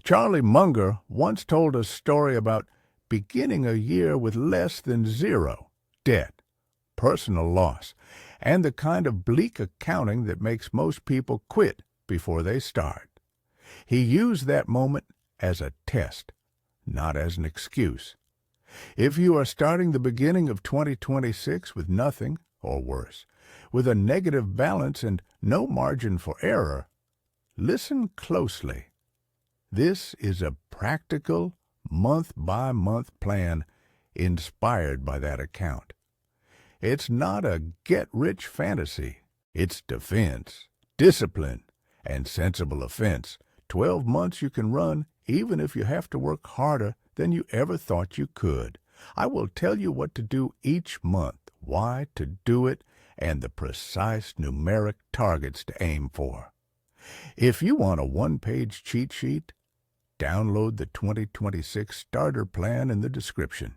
Charlie Munger once told a story about beginning a year with less than zero debt, personal loss, and the kind of bleak accounting that makes most people quit before they start. He used that moment as a test, not as an excuse. If you are starting the beginning of 2026 with nothing, or worse, with a negative balance and no margin for error, listen closely. This is a practical, month-by-month plan inspired by that account. It's not a get-rich fantasy. It's defense, discipline, and sensible offense. 12 months you can run even if you have to work harder than you ever thought you could. I will tell you what to do each month, why to do it, and the precise numeric targets to aim for. If you want a one-page cheat sheet, download the 2026 starter plan in the description.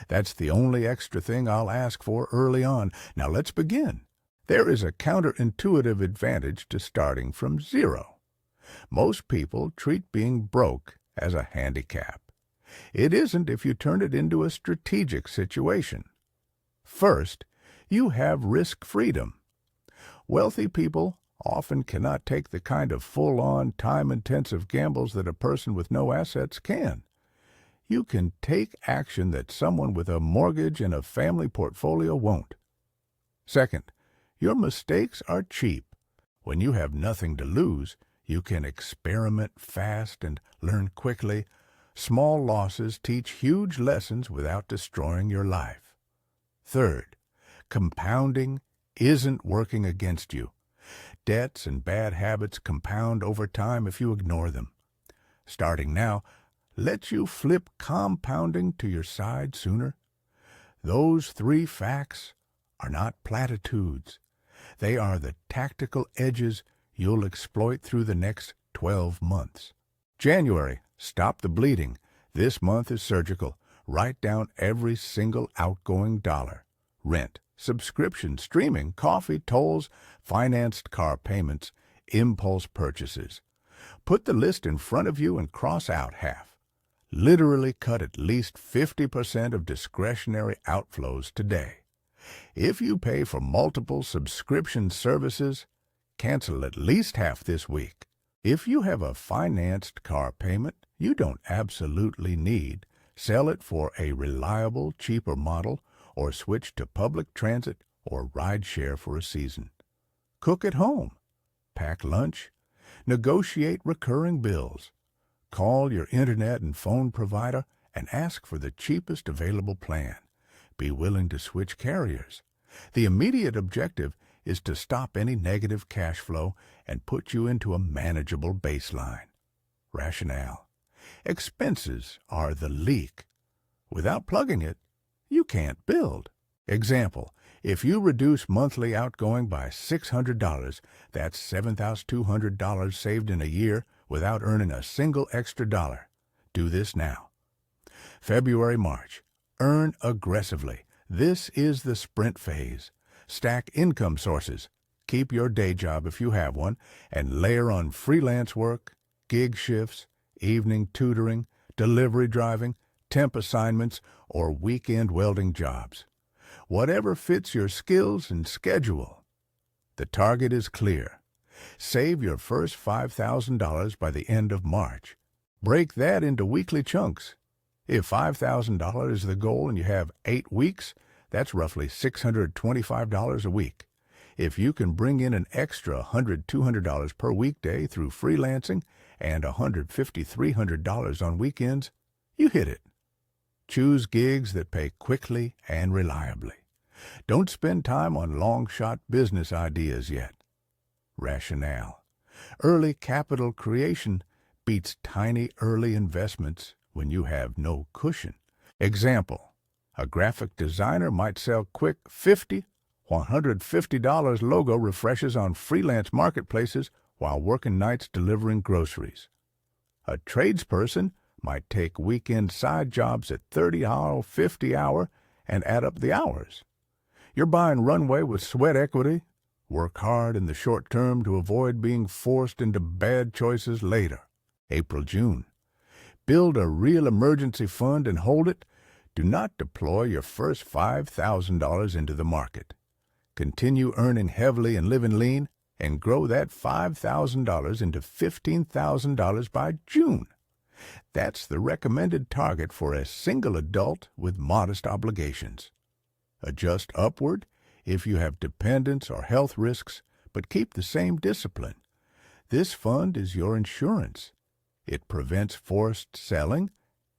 That's the only extra thing I'll ask for early on. Now let's begin. There is a counterintuitive advantage to starting from zero. Most people treat being broke as a handicap. It isn't if you turn it into a strategic situation. First, you have risk freedom. Wealthy people often cannot take the kind of full-on, time-intensive gambles that a person with no assets can. You can take action that someone with a mortgage and a family portfolio won't. Second, your mistakes are cheap. When you have nothing to lose, you can experiment fast and learn quickly. Small losses teach huge lessons without destroying your life. Third, compounding isn't working against you. Debts and bad habits compound over time if you ignore them. Starting now lets you flip compounding to your side sooner. Those three facts are not platitudes. They are the tactical edges you'll exploit through the next 12 months. January, stop the bleeding. This month is surgical. Write down every single outgoing dollar. Rent, subscription, streaming, coffee, tolls, financed car payments, impulse purchases. Put the list in front of you and cross out half. Literally cut at least 50% of discretionary outflows today. If you pay for multiple subscription services, cancel at least half this week. If you have a financed car payment you don't absolutely need, sell it for a reliable, cheaper model or switch to public transit or rideshare for a season. Cook at home. Pack lunch. Negotiate recurring bills. Call your internet and phone provider and ask for the cheapest available plan. Be willing to switch carriers. The immediate objective is to stop any negative cash flow and put you into a manageable baseline. Rationale. Expenses are the leak. Without plugging it, you can't build. Example, if you reduce monthly outgoing by $600, that's $7,200 saved in a year without earning a single extra dollar. Do this now. February, March. Earn aggressively. This is the sprint phase. Stack income sources. Keep your day job if you have one, and layer on freelance work, gig shifts, evening tutoring, delivery driving, temp assignments, or weekend welding jobs. Whatever fits your skills and schedule. The target is clear. Save your first $5,000 by the end of March. Break that into weekly chunks. If $5,000 is the goal and you have 8 weeks, that's roughly $625 a week. If you can bring in an extra $100, $200 per weekday through freelancing and $150, $300 on weekends, you hit it. Choose gigs that pay quickly and reliably. Don't spend time on long-shot business ideas yet. Rationale. Early capital creation beats tiny early investments when you have no cushion. Example, a graphic designer might sell quick $50, $150 logo refreshes on freelance marketplaces while working nights delivering groceries. A tradesperson might take weekend side jobs at 30-hour, 50-hour, and add up the hours. You're buying runway with sweat equity. Work hard in the short term to avoid being forced into bad choices later. April, June. Build a real emergency fund and hold it. Do not deploy your first $5,000 into the market. Continue earning heavily and living lean, and grow that $5,000 into $15,000 by June. That's the recommended target for a single adult with modest obligations. Adjust upward if you have dependents or health risks, but keep the same discipline. This fund is your insurance. It prevents forced selling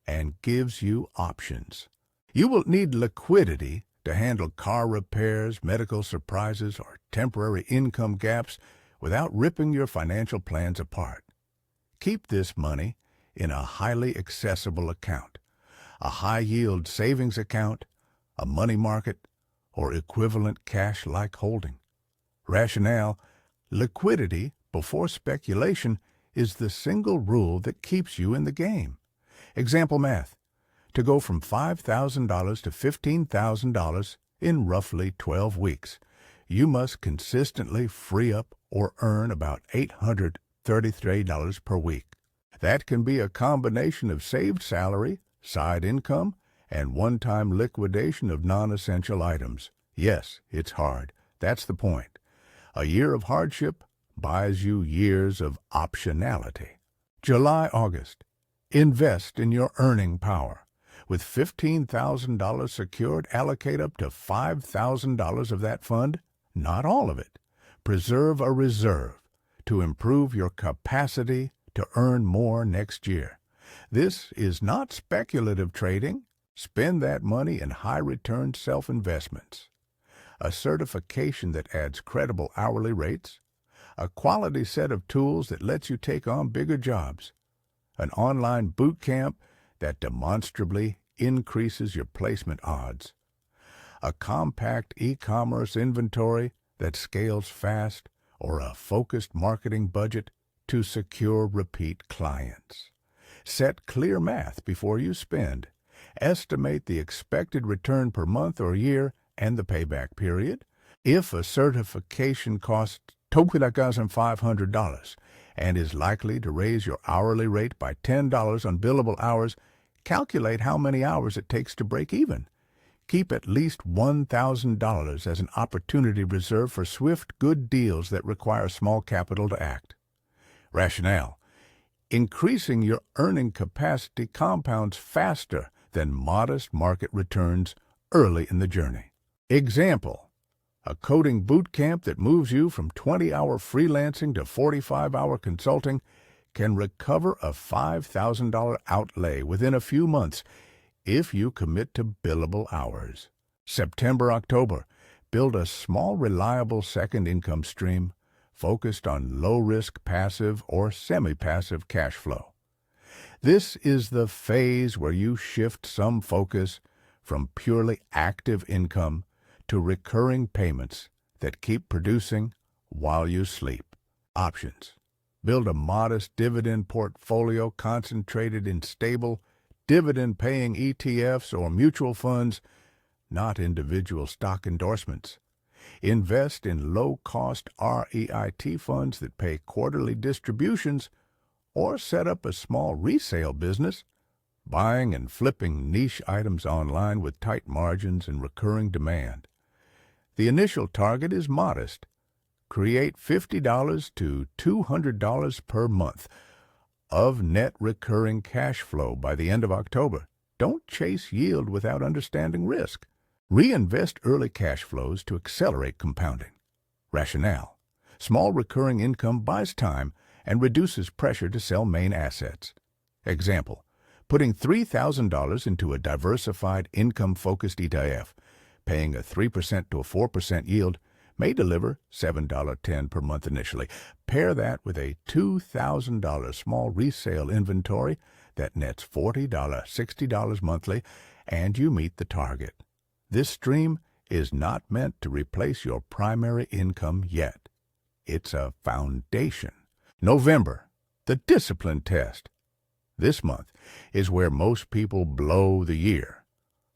and gives you options. You will need liquidity to handle car repairs, medical surprises, or temporary income gaps without ripping your financial plans apart. Keep this money in a highly accessible account, a high-yield savings account, a money market, or equivalent cash-like holding. Rationale: liquidity before speculation is the single rule that keeps you in the game. Example math: to go from $5,000 to $15,000 in roughly 12 weeks, you must consistently free up or earn about $833 per week. That can be a combination of saved salary, side income, and one-time liquidation of non-essential items. Yes, it's hard. That's the point. A year of hardship buys you years of optionality. July-August. Invest in your earning power. With $15,000 secured, allocate up to $5,000 of that fund, not all of it. Preserve a reserve to improve your capacity to earn more next year. This is not speculative trading. Spend that money in high-return self-investments. A certification that adds credible hourly rates. A quality set of tools that lets you take on bigger jobs. An online boot camp that demonstrably increases your placement odds. A compact e-commerce inventory that scales fast, or a focused marketing budget to secure repeat clients. Set clear math before you spend. Estimate the expected return per month or year and the payback period. If a certification costs $2,500 and is likely to raise your hourly rate by $10 on billable hours, calculate how many hours it takes to break even. Keep at least $1,000 as an opportunity reserve for swift, good deals that require small capital to act. Rationale: increasing your earning capacity compounds faster than modest market returns early in the journey. Example: a coding boot camp that moves you from 20-hour freelancing to 45-hour consulting can recover a $5,000 outlay within a few months if you commit to billable hours. September-October, build a small, reliable second income stream focused on low-risk passive or semi-passive cash flow. This is the phase where you shift some focus from purely active income to recurring payments that keep producing while you sleep. Options: build a modest dividend portfolio concentrated in stable, dividend-paying ETFs or mutual funds, not individual stock endorsements. Invest in low-cost REIT funds that pay quarterly distributions, or set up a small resale business, buying and flipping niche items online with tight margins and recurring demand. The initial target is modest. Create $50 to $200 per month of net recurring cash flow by the end of October. Don't chase yield without understanding risk. Reinvest early cash flows to accelerate compounding. Rationale: small recurring income buys time and reduces pressure to sell main assets. Example: putting $3,000 into a diversified income-focused ETF, paying a 3% to a 4% yield, may deliver $7.10 per month initially. Pair that with a $2,000 small resale inventory that nets $40, $60 monthly, and you meet the target. This stream is not meant to replace your primary income yet. It's a foundation. November, the discipline test. This month is where most people blow the year.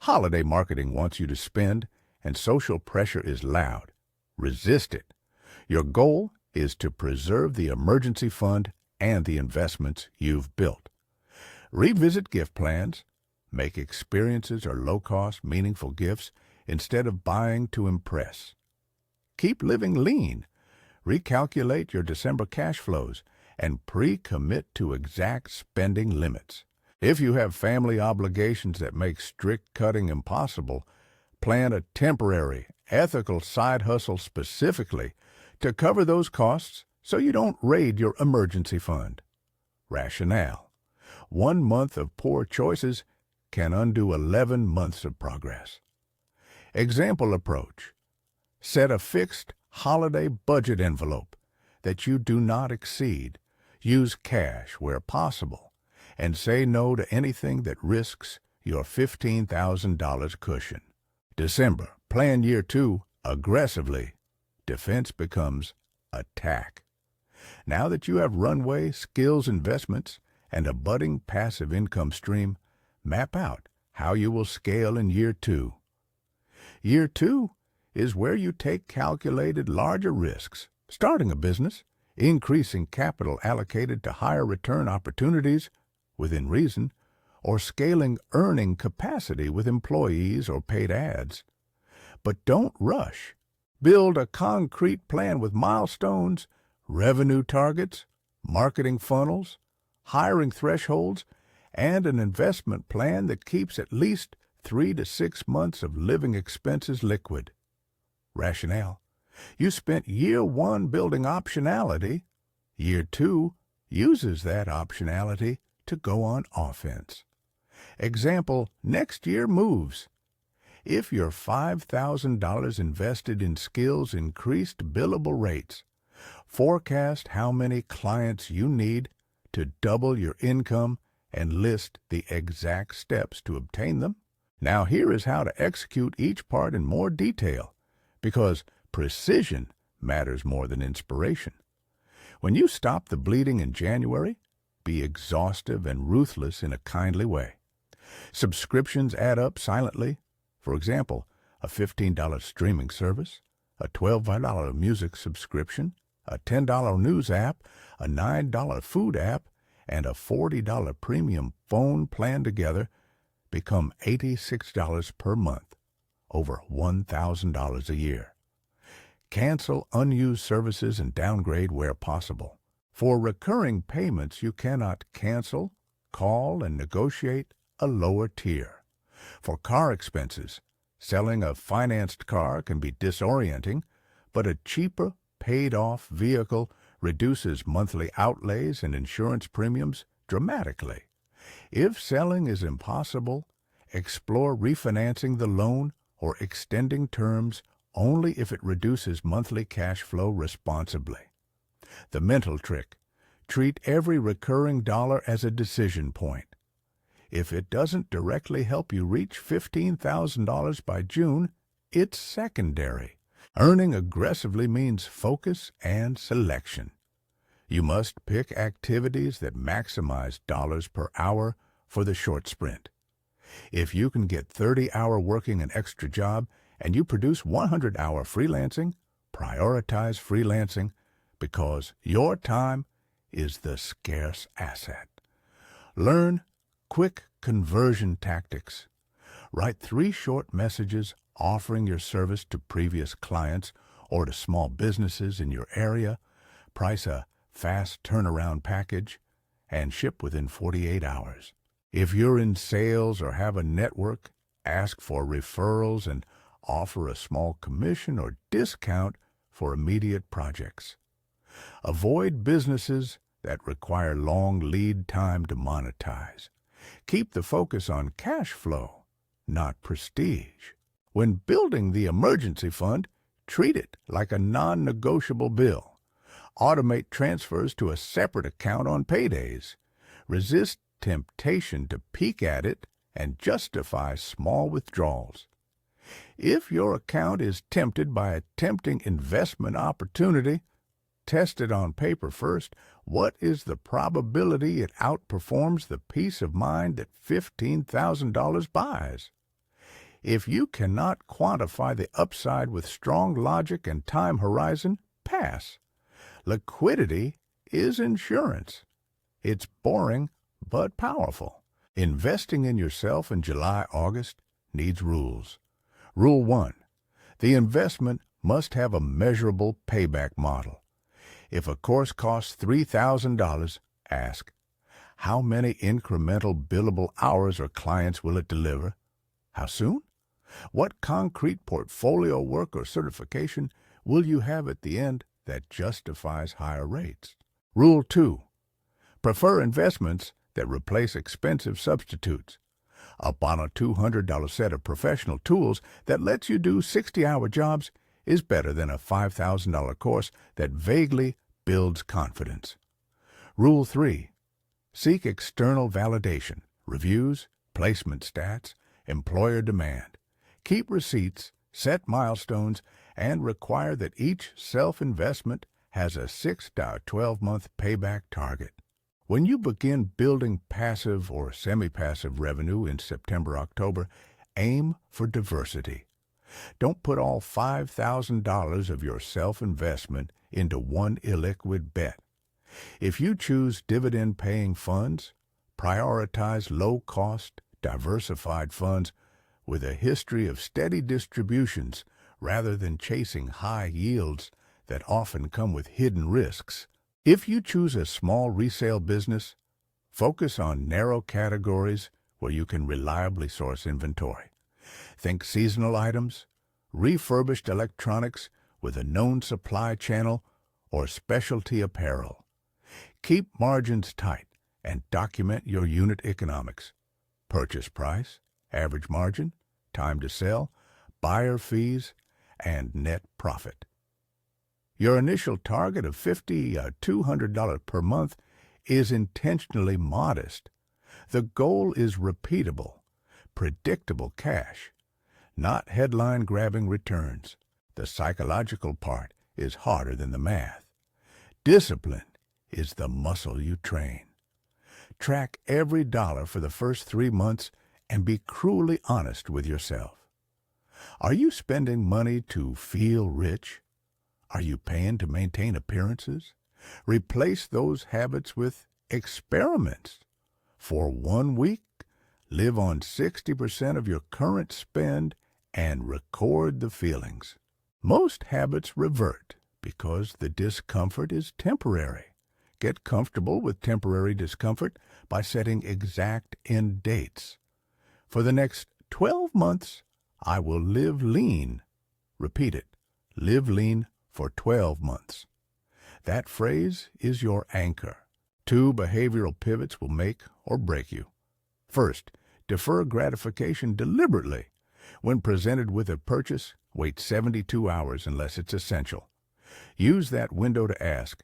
Holiday marketing wants you to spend, and social pressure is loud. Resist it. Your goal is to preserve the emergency fund and the investments you've built. Revisit gift plans. Make experiences or low-cost, meaningful gifts instead of buying to impress. Keep living lean. Recalculate your December cash flows and pre-commit to exact spending limits. If you have family obligations that make strict cutting impossible, plan a temporary, ethical side hustle specifically to cover those costs so you don't raid your emergency fund. Rationale. 1 month of poor choices can undo 11 months of progress. Example approach. Set a fixed holiday budget envelope that you do not exceed. Use cash where possible, and say no to anything that risks your $15,000 cushion. December. Plan year 2 aggressively. Defense becomes attack. Now that you have runway, skills investments, and a budding passive income stream, map out how you will scale in year 2. Year 2 is where you take calculated larger risks, starting a business, increasing capital allocated to higher return opportunities within reason, or scaling earning capacity with employees or paid ads. But don't rush. Build a concrete plan with milestones, revenue targets, marketing funnels, hiring thresholds, and an investment plan that keeps at least 3 to 6 months of living expenses liquid. Rationale. You spent year 1 building optionality. Year 2 uses that optionality to go on offense. Example, next year moves. If your $5,000 invested in skills increased billable rates, forecast how many clients you need to double your income and list the exact steps to obtain them. Now here is how to execute each part in more detail, because precision matters more than inspiration. When you stop the bleeding in January, be exhaustive and ruthless in a kindly way. Subscriptions add up silently. For example, a $15 streaming service, a $12 music subscription, a $10 news app, a $9 food app, and a $40 premium phone plan together become $86 per month, over $1,000 a year. Cancel unused services and downgrade where possible. For recurring payments, you cannot cancel, call, and negotiate a lower tier. For car expenses, selling a financed car can be disorienting, but a cheaper, paid-off vehicle reduces monthly outlays and insurance premiums dramatically. If selling is impossible, explore refinancing the loan or extending terms only if it reduces monthly cash flow responsibly. The mental trick. Treat every recurring dollar as a decision point. If it doesn't directly help you reach $15,000 by June, it's secondary. Earning aggressively means focus and selection. You must pick activities that maximize dollars per hour for the short sprint. If you can get 30-hour working an extra job and you produce 100-hour freelancing, prioritize freelancing because your time is the scarce asset. Learn quick conversion tactics. Write 3 short messages offering your service to previous clients or to small businesses in your area. Price a fast turnaround package and ship within 48 hours. If you're in sales or have a network, ask for referrals and offer a small commission or discount for immediate projects. Avoid businesses that require long lead time to monetize. Keep the focus on cash flow, not prestige. When building the emergency fund, treat it like a non-negotiable bill. Automate transfers to a separate account on paydays. Resist temptation to peek at it and justify small withdrawals. If your account is tempted by a tempting investment opportunity, test it on paper first. What is the probability it outperforms the peace of mind that $15,000 buys? If you cannot quantify the upside with strong logic and time horizon, pass. Liquidity is insurance. It's boring, but powerful. Investing in yourself in July, August needs rules. Rule 1. The investment must have a measurable payback model. If a course costs $3,000, ask, how many incremental billable hours or clients will it deliver? How soon? What concrete portfolio work or certification will you have at the end that justifies higher rates? Rule 2. Prefer investments that replace expensive substitutes. Up on a $200 set of professional tools that lets you do 60-hour jobs is better than a $5,000 course that vaguely builds confidence. Rule 3. Seek external validation, reviews, placement stats, employer demand. Keep receipts, set milestones, and require that each self-investment has a 6 to 12-month payback target. When you begin building passive or semi-passive revenue in September, October, aim for diversity. Don't put all $5,000 of your self-investment into one illiquid bet. If you choose dividend-paying funds, prioritize low-cost, diversified funds with a history of steady distributions rather than chasing high yields that often come with hidden risks. If you choose a small resale business, focus on narrow categories where you can reliably source inventory. Think seasonal items, refurbished electronics with a known supply channel, or specialty apparel. Keep margins tight and document your unit economics. Purchase price, average margin, time to sell, buyer fees, and net profit. Your initial target of $50 to $200 per month is intentionally modest. The goal is repeatable, predictable cash, not headline-grabbing returns. The psychological part is harder than the math. Discipline is the muscle you train. Track every dollar for the first 3 months and be cruelly honest with yourself. Are you spending money to feel rich? Are you paying to maintain appearances? Replace those habits with experiments. For 1 week, live on 60% of your current spend and record the feelings. Most habits revert because the discomfort is temporary. Get comfortable with temporary discomfort by setting exact end dates. For the next 12 months, I will live lean. Repeat it. Live lean for 12 months. That phrase is your anchor. 2 behavioral pivots will make or break you. First, defer gratification deliberately. When presented with a purchase, wait 72 hours unless it's essential. Use that window to ask,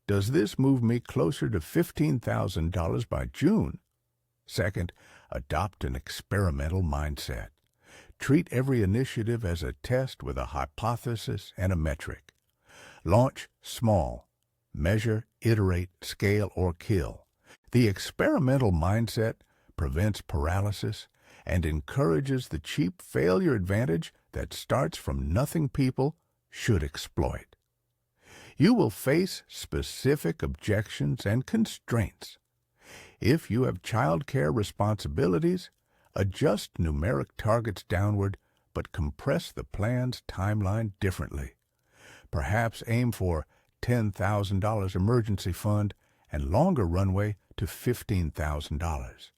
does this move me closer to $15,000 by June? Second, adopt an experimental mindset. Treat every initiative as a test with a hypothesis and a metric. Launch small. Measure, iterate, scale, or kill. The experimental mindset prevents paralysis and encourages the cheap failure advantage that starts from nothing people should exploit. You will face specific objections and constraints. If you have child care responsibilities, adjust numeric targets downward, but compress the plan's timeline differently. Perhaps aim for $10,000 emergency fund and longer runway to $15,000.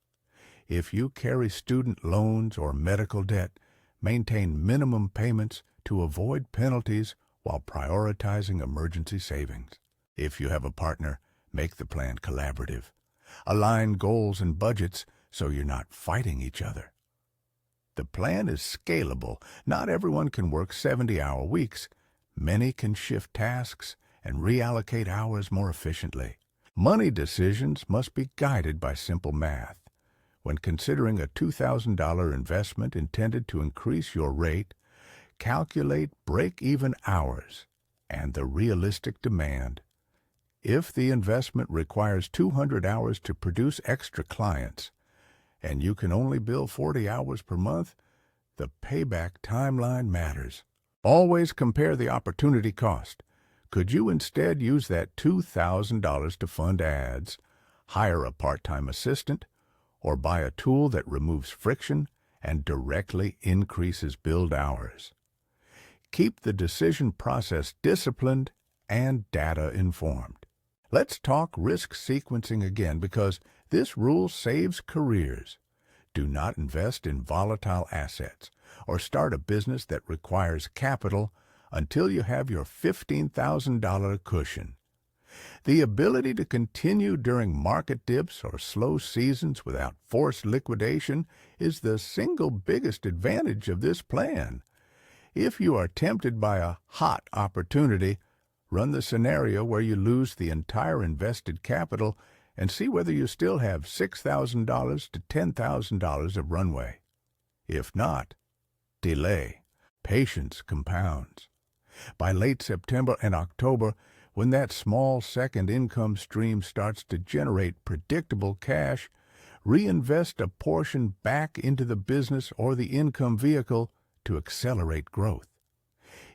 If you carry student loans or medical debt, maintain minimum payments to avoid penalties while prioritizing emergency savings. If you have a partner, make the plan collaborative. Align goals and budgets so you're not fighting each other. The plan is scalable. Not everyone can work 70-hour weeks. Many can shift tasks and reallocate hours more efficiently. Money decisions must be guided by simple math. When considering a $2,000 investment intended to increase your rate, calculate break-even hours and the realistic demand. If the investment requires 200 hours to produce extra clients, and you can only bill 40 hours per month, the payback timeline matters. Always compare the opportunity cost. Could you instead use that $2,000 to fund ads, hire a part-time assistant, or buy a tool that removes friction and directly increases billed hours. Keep the decision process disciplined and data-informed. Let's talk risk sequencing again because this rule saves careers. Do not invest in volatile assets or start a business that requires capital until you have your $15,000 cushion. The ability to continue during market dips or slow seasons without forced liquidation is the single biggest advantage of this plan. If you are tempted by a hot opportunity, run the scenario where you lose the entire invested capital and see whether you still have $6,000 to $10,000 of runway. If not, delay. Patience compounds. By late September and October, when that small second income stream starts to generate predictable cash, reinvest a portion back into the business or the income vehicle to accelerate growth.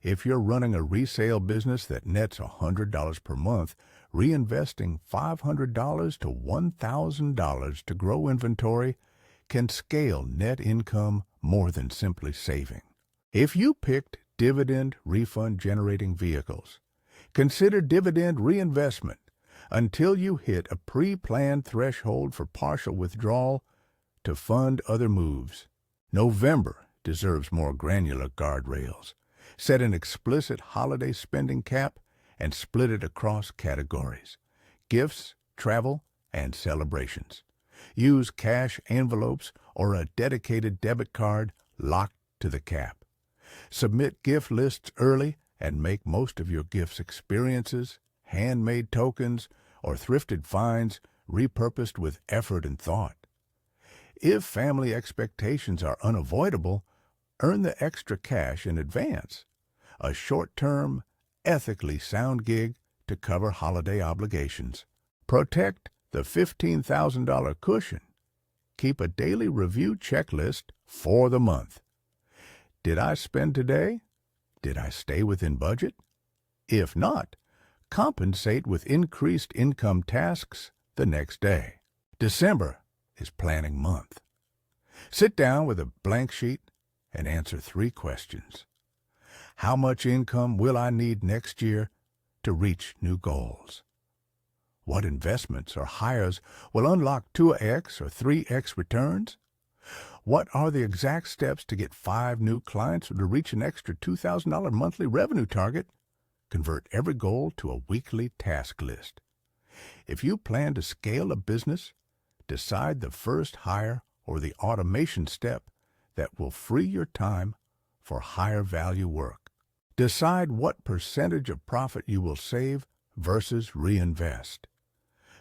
If you're running a resale business that nets $100 per month, reinvesting $500 to $1,000 to grow inventory can scale net income more than simply saving. If you picked dividend refund generating vehicles, consider dividend reinvestment until you hit a pre-planned threshold for partial withdrawal to fund other moves. November deserves more granular guardrails. Set an explicit holiday spending cap and split it across categories: gifts, travel, and celebrations. Use cash envelopes or a dedicated debit card locked to the cap. Submit gift lists early and make most of your gifts experiences, handmade tokens, or thrifted finds repurposed with effort and thought. If family expectations are unavoidable, earn the extra cash in advance. A short-term, ethically sound gig to cover holiday obligations. Protect the $15,000 cushion. Keep a daily review checklist for the month. Did I spend today? Did I stay within budget? If not, compensate with increased income tasks the next day. December is planning month. Sit down with a blank sheet and answer 3 questions. How much income will I need next year to reach new goals? What investments or hires will unlock 2x or 3x returns? What are the exact steps to get 5 new clients or to reach an extra $2,000 monthly revenue target? Convert every goal to a weekly task list. If you plan to scale a business, decide the first hire or the automation step that will free your time for higher value work. Decide what percentage of profit you will save versus reinvest.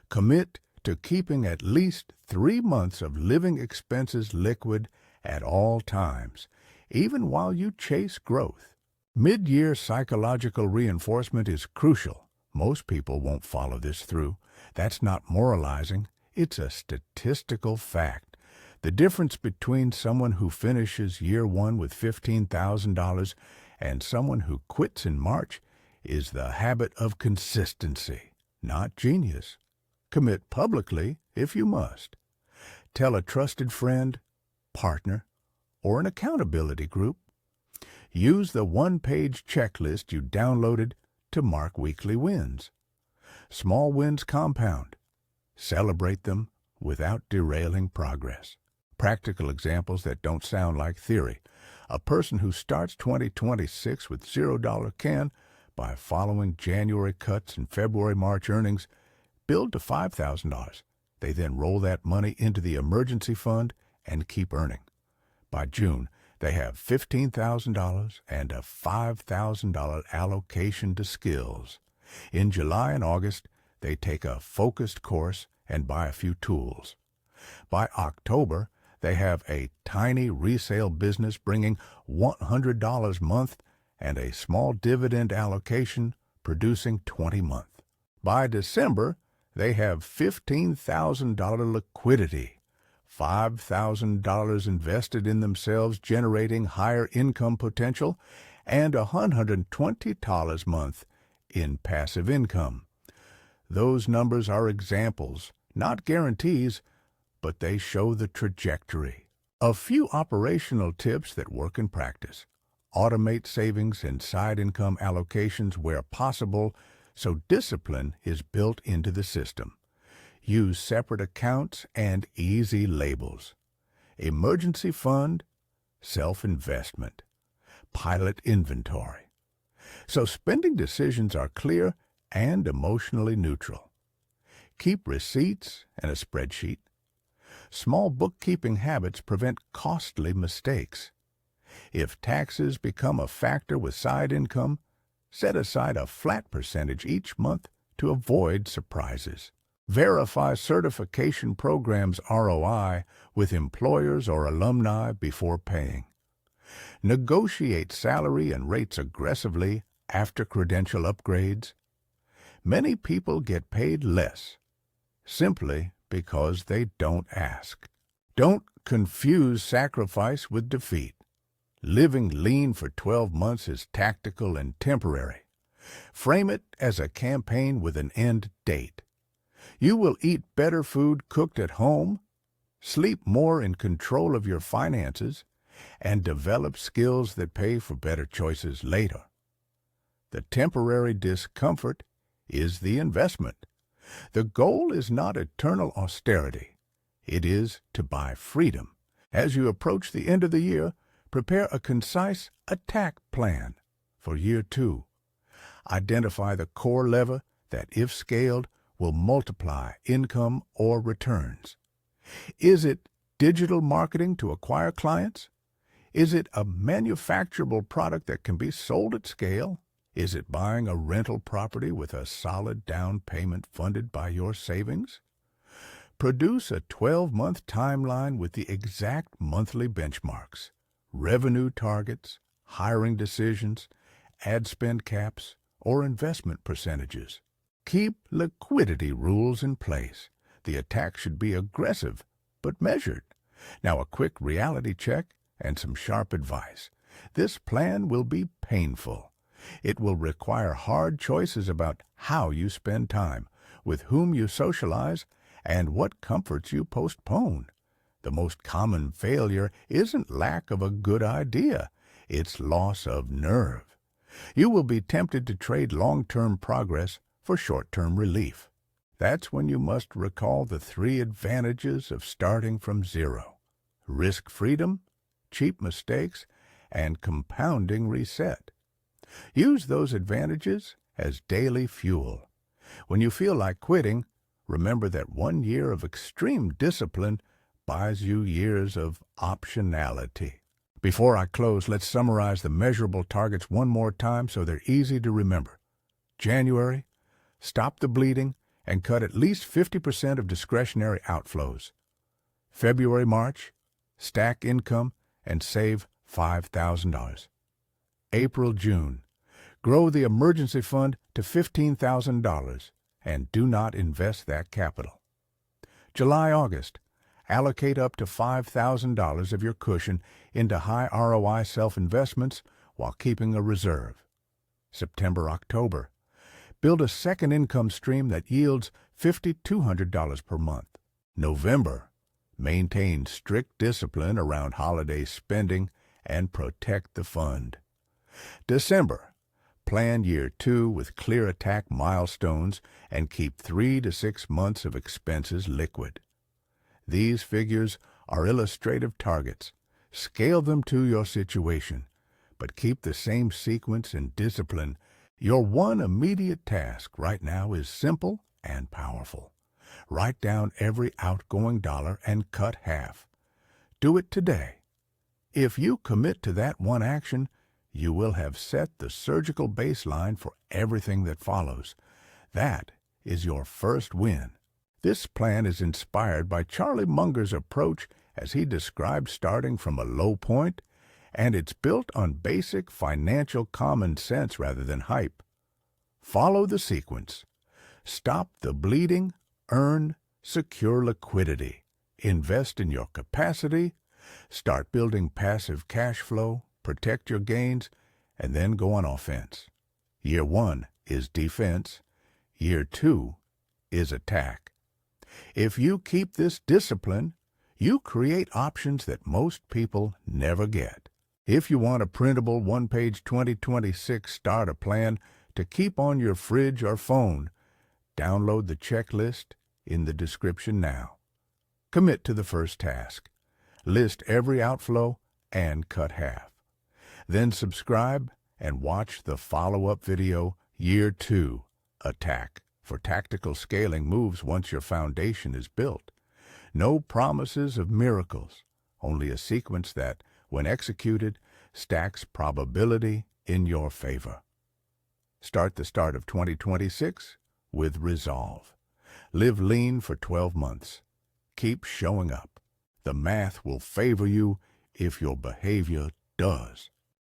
Commit to keeping at least 3 months of living expenses liquid at all times, even while you chase growth. Mid-year psychological reinforcement is crucial. Most people won't follow this through. That's not moralizing. It's a statistical fact. The difference between someone who finishes year 1 with $15,000 and someone who quits in March is the habit of consistency, not genius. Commit publicly if you must. Tell a trusted friend, partner, or an accountability group. Use the one-page checklist you downloaded to mark weekly wins. Small wins compound. Celebrate them without derailing progress. Practical examples that don't sound like theory. A person who starts 2026 with $0 can, by following January cuts and February-March earnings, build to $5,000. They then roll that money into the emergency fund and keep earning. By June, they have $15,000 and a $5,000 allocation to skills. In July and August, they take a focused course and buy a few tools. By October, they have a tiny resale business bringing $100 a month and a small dividend allocation producing $20 a month. By December, they have $15,000 liquidity, $5,000 invested in themselves generating higher income potential, and $120 a month in passive income. Those numbers are examples, Not guarantees, but they show the trajectory. A few operational tips that work in practice. Automate savings and side income allocations where possible so discipline is built into the system. Use separate accounts and easy labels. Emergency fund, self-investment. Pilot inventory. So spending decisions are clear and emotionally neutral. Keep receipts and a spreadsheet. Small bookkeeping habits prevent costly mistakes. If taxes become a factor with side income, set aside a flat percentage each month to avoid surprises. Verify certification programs' ROI with employers or alumni before paying. Negotiate salary and rates aggressively after credential upgrades. Many people get paid less simply because they don't ask. Don't confuse sacrifice with defeat. Living lean for 12 months is tactical and temporary. Frame it as a campaign with an end date. You will eat better food cooked at home, sleep more in control of your finances, and develop skills that pay for better choices later. The temporary discomfort is the investment. The goal is not eternal austerity. It is to buy freedom. As you approach the end of the year, prepare a concise attack plan for year 2. Identify the core lever that, if scaled, will multiply income or returns. Is it digital marketing to acquire clients? Is it a manufacturable product that can be sold at scale? Is it buying a rental property with a solid down payment funded by your savings? Produce a 12-month timeline with the exact monthly benchmarks, revenue targets, hiring decisions, ad spend caps, or investment percentages. Keep liquidity rules in place. The attack should be aggressive, but measured. Now a quick reality check and some sharp advice. This plan will be painful. It will require hard choices about how you spend time, with whom you socialize, and what comforts you postpone. The most common failure isn't lack of a good idea, it's loss of nerve. You will be tempted to trade long-term progress for short-term relief. That's when you must recall the 3 advantages of starting from zero: risk freedom, cheap mistakes, and compounding reset. Use those advantages as daily fuel. When you feel like quitting, remember that 1 year of extreme discipline buys you years of optionality. Before I close, let's summarize the measurable targets one more time so they're easy to remember. January, stop the bleeding and cut at least 50% of discretionary outflows. February, March, stack income and save $5,000. April, June, grow the emergency fund to $15,000 and do not invest that capital. July, August, allocate up to $5,000 of your cushion into high ROI self-investments while keeping a reserve. September, October, build a second income stream that yields $5,200 per month. November, maintain strict discipline around holiday spending and protect the fund. December, plan year 2 with clear attack milestones and keep 3 to 6 months of expenses liquid. These figures are illustrative targets. Scale them to your situation, but keep the same sequence and discipline. Your one immediate task right now is simple and powerful. Write down every outgoing dollar and cut half. Do it today. If you commit to that one action, you will have set the surgical baseline for everything that follows. That is your first win. This plan is inspired by Charlie Munger's approach as he described starting from a low point, and it's built on basic financial common sense rather than hype. Follow the sequence. Stop the bleeding, earn, secure liquidity, invest in your capacity, start building passive cash flow, protect your gains, and then go on offense. Year 1 is defense. Year 2 is attack. If you keep this discipline, you create options that most people never get. If you want a printable one-page 2026 starter plan to keep on your fridge or phone, download the checklist in the description now. Commit to the first task. List every outflow and cut half. Then subscribe and watch the follow-up video, Year 2, Attack, for tactical scaling moves once your foundation is built. No promises of miracles, only a sequence that, when executed, stacks probability in your favor. Start the start of 2026 with resolve. Live lean for 12 months. Keep showing up. The math will favor you if your behavior does.